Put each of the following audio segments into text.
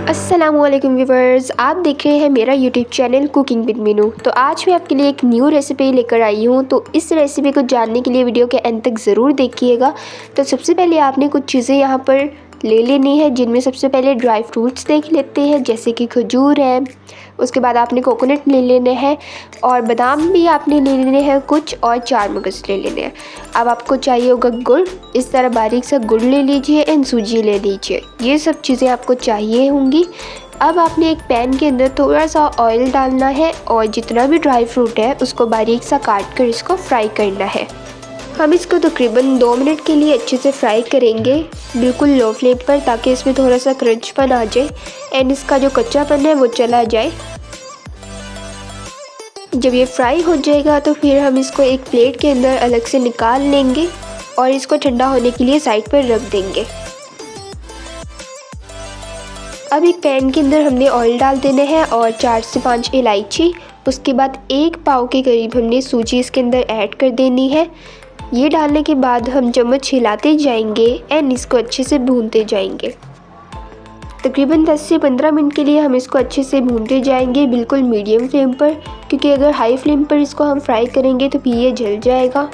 अस्सलामुअलैकुम व्यूवर्स, आप देख रहे हैं मेरा YouTube channel cooking with Meenu. तो आज मैं आपके लिए एक न्यू रेसिपी लेकर आई हूँ। तो इस रेसिपी को जानने के लिए वीडियो के अंत तक ज़रूर देखिएगा। तो सबसे पहले आपने कुछ चीज़ें यहाँ पर ले लेनी है, जिनमें सबसे पहले ड्राई फ्रूट्स देख लेते हैं, जैसे कि खजूर है। उसके बाद आपने कोकोनट ले लेने हैं और बादाम भी आपने ले लेने हैं कुछ, और 4 मगज़ ले लेने हैं। अब आपको चाहिए होगा गुड़। इस तरह बारीक सा गुड़ ले लीजिए एंड सूजी ले लीजिए। ये सब चीज़ें आपको चाहिए होंगी। अब आपने एक पैन के अंदर थोड़ा सा ऑयल डालना है और जितना भी ड्राई फ्रूट है उसको बारीक सा काट कर इसको फ्राई करना है। हम इसको तकरीबन 2 मिनट के लिए अच्छे से फ्राई करेंगे, बिल्कुल लो फ्लेम पर, ताकि इसमें थोड़ा सा क्रंचपन आ जाए एंड इसका जो कच्चापन है वो चला जाए। जब ये फ्राई हो जाएगा तो फिर हम इसको एक प्लेट के अंदर अलग से निकाल लेंगे और इसको ठंडा होने के लिए साइड पर रख देंगे। अब एक पैन के अंदर हमने ऑयल डाल देना है और 4 से 5 इलायची। उसके बाद 1 पाव के करीब हमने सूजी इसके अंदर ऐड कर देनी है। ये डालने के बाद हम चम्मच हिलाते जाएंगे एंड इसको अच्छे से भूनते जाएंगे। तकरीबन 10 से 15 मिनट के लिए हम इसको अच्छे से भूनते जाएंगे, बिल्कुल मीडियम फ्लेम पर, क्योंकि अगर हाई फ्लेम पर इसको हम फ्राई करेंगे तो फिर ये जल जाएगा।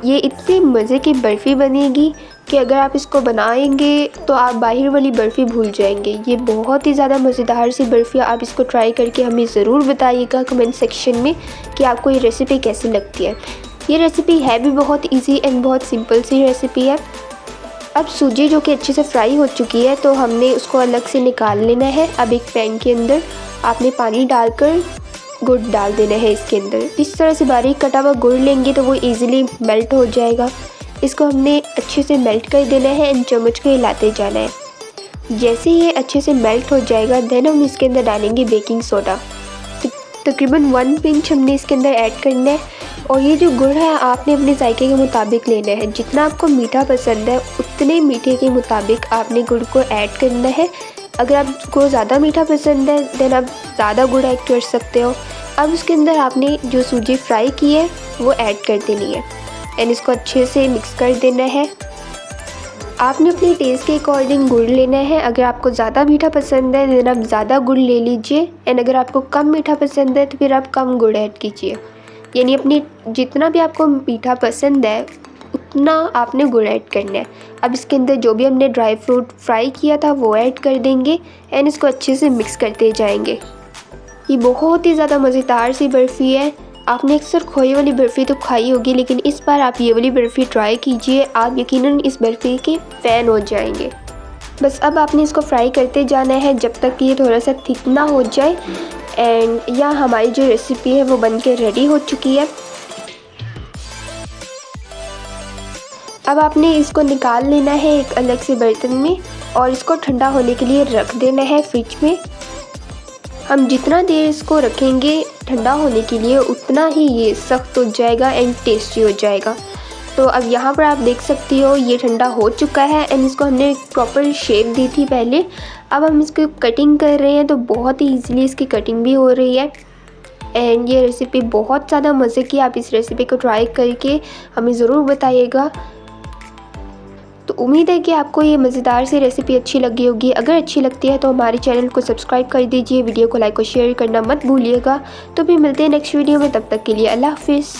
ये इतनी मज़े की बर्फ़ी बनेगी कि अगर आप इसको बनाएंगे तो आप बाहर वाली बर्फ़ी भूल जाएंगे। ये बहुत ही ज़्यादा मज़ेदार सी बर्फ़ी। आप इसको ट्राई करके हमें ज़रूर बताइएगा कमेंट सेक्शन में कि आपको ये रेसिपी कैसी लगती है। ये रेसिपी है भी बहुत इजी एंड बहुत सिंपल सी रेसिपी है। अब सूजी जो कि अच्छे से फ्राई हो चुकी है तो हमने उसको अलग से निकाल लेना है। अब एक पैन के अंदर आपने पानी डालकर गुड़ डाल देना है इसके अंदर। इस तरह से बारीक कटा हुआ गुड़ लेंगे तो वो इजीली मेल्ट हो जाएगा। इसको हमने अच्छे से मेल्ट कर देना है एंड चम्मच को हिलाते जाना है। जैसे ये अच्छे से मेल्ट हो जाएगा देन हम इसके अंदर डालेंगे बेकिंग सोडा। तकरीबन 1 पिंच हमने इसके अंदर ऐड करना है। और ये जो गुड़ है आपने अपने जायके के मुताबिक लेना है। जितना आपको मीठा पसंद है उतने मीठे के मुताबिक आपने गुड़ को ऐड करना है। अगर आपको ज़्यादा मीठा पसंद है देन आप ज़्यादा गुड़ ऐड कर सकते हो। अब उसके अंदर आपने जो सूजी फ्राई की है वो ऐड कर देनी है एंड इसको अच्छे से मिक्स कर देना है। आपने अपने टेस्ट के अकॉर्डिंग गुड़ लेना है। अगर आपको ज़्यादा मीठा पसंद है देन आप ज़्यादा गुड़ ले लीजिए एंड अगर आपको कम मीठा पसंद है तो फिर आप कम गुड़ ऐड कीजिए। यानी अपनी जितना भी आपको मीठा पसंद है उतना आपने गुड़ ऐड करना है। अब इसके अंदर जो भी हमने ड्राई फ्रूट फ्राई किया था वो ऐड कर देंगे एंड इसको अच्छे से मिक्स करते जाएंगे। ये बहुत ही ज़्यादा मज़ेदार सी बर्फ़ी है। आपने अक्सर खोए वाली बर्फ़ी तो खाई होगी, लेकिन इस बार आप ये वाली बर्फ़ी ट्राई कीजिए, आप यकीनन इस बर्फ़ी के फ़ैन हो जाएंगे। बस अब आपने इसको फ्राई करते जाना है जब तक कि ये थोड़ा सा थिक ना हो जाए। एंड यहाँ हमारी जो रेसिपी है वो बनके रेडी हो चुकी है। अब आपने इसको निकाल लेना है एक अलग से बर्तन में और इसको ठंडा होने के लिए रख देना है फ्रिज में। हम जितना देर इसको रखेंगे ठंडा होने के लिए उतना ही ये सख्त हो जाएगा एंड टेस्टी हो जाएगा। तो अब यहाँ पर आप देख सकती हो ये ठंडा हो चुका है एंड इसको हमने एक प्रॉपर शेप दी थी पहले। अब हम इसको कटिंग कर रहे हैं तो बहुत ही ईज़िली इसकी कटिंग भी हो रही है। एंड ये रेसिपी बहुत ज़्यादा मज़े की। आप इस रेसिपी को ट्राई करके हमें ज़रूर बताइएगा। तो उम्मीद है कि आपको ये मज़ेदार सी रेसिपी अच्छी लगी होगी। अगर अच्छी लगती है तो हमारे चैनल को सब्सक्राइब कर दीजिए, वीडियो को लाइक और शेयर करना मत भूलिएगा। तो फिर मिलते हैं नेक्स्ट वीडियो में, तब तक के लिए अल्लाह हाफिज़।